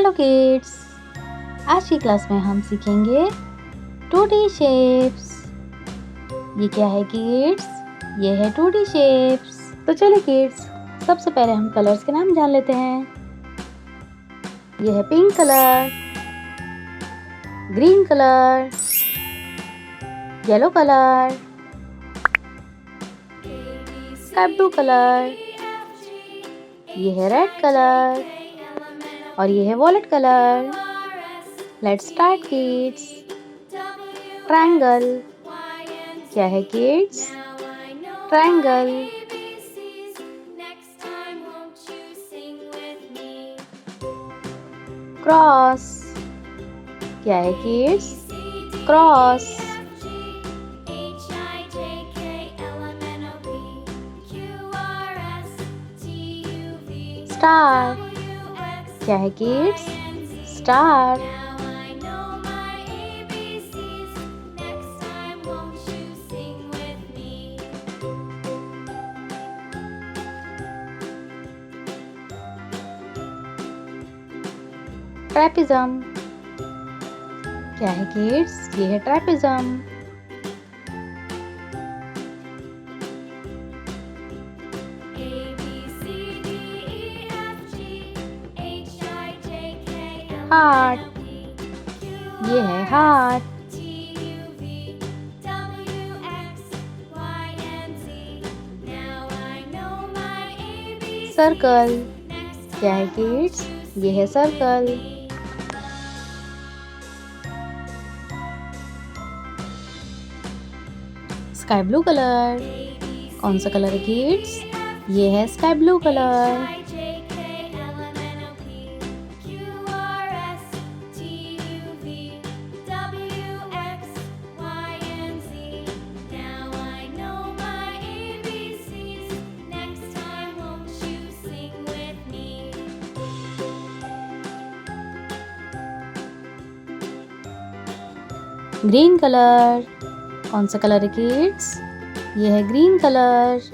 Hello kids, आज की class में हम सीखेंगे 2D शेप्स। ये क्या है किड्स? ये है 2D शेप्स। तो चलिए किड्स, सबसे पहले हम कलर्स के नाम जान लेते हैं। ये है pink colour, green colour, yellow colour, sky blue colour, ये है रेड कलर और ये है violet colour. Let's start kids. Triangle क्या है किड्स? ट्रायंगल। क्रॉस क्या है किड्स? क्रॉस। स्टार क्या है किड्स? स्टार। ट्रेपिज्म क्या है किड्स? ये है ट्रेपिज्म। हार्ट ये है हार्ट। सर्कल क्या है किड्स? ये है सर्कल। स्काई ब्लू कलर कौन सा कलर है किड्स? ये है sky blue colour. Green colour कौन सा कलर है किड्स? ये है ग्रीन कलर।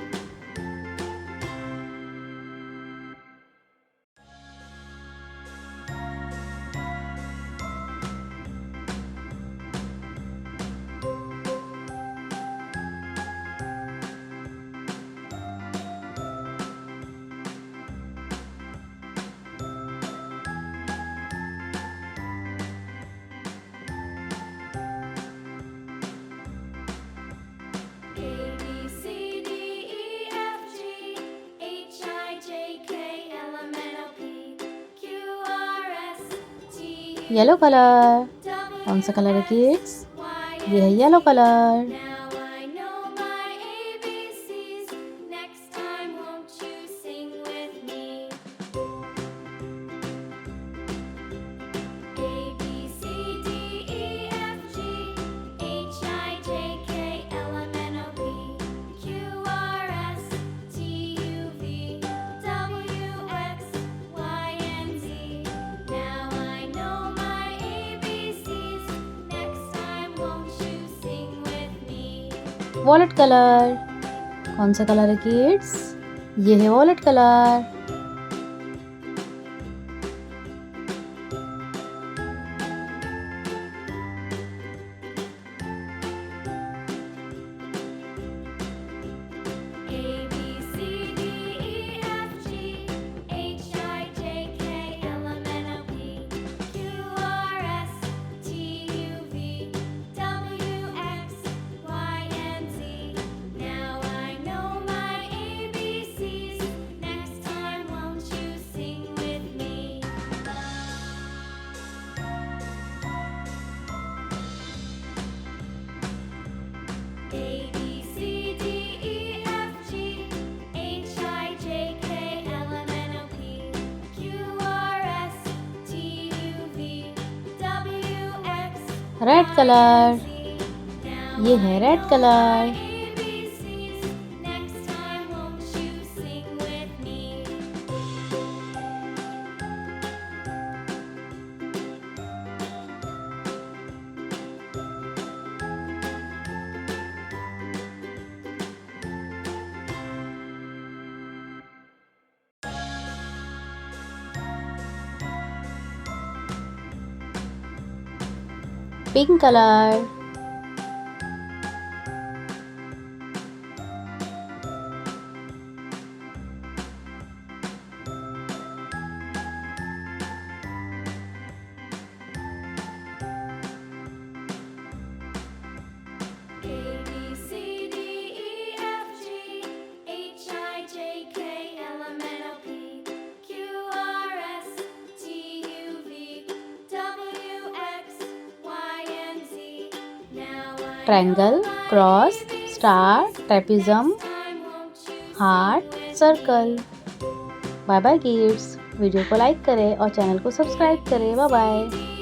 येलो कलर कौन सा कलर है किड्स? ये है येलो कलर। वॉयलेट कलर कौन सा कलर है किड्स? ये है वॉयलेट कलर। रेड कलर ये है red colour. Pink color. Triangle, cross, star, trapezium, heart, circle. Bye bye kids. Video को लाइक करें और चैनल को सब्सक्राइब करें। Bye bye.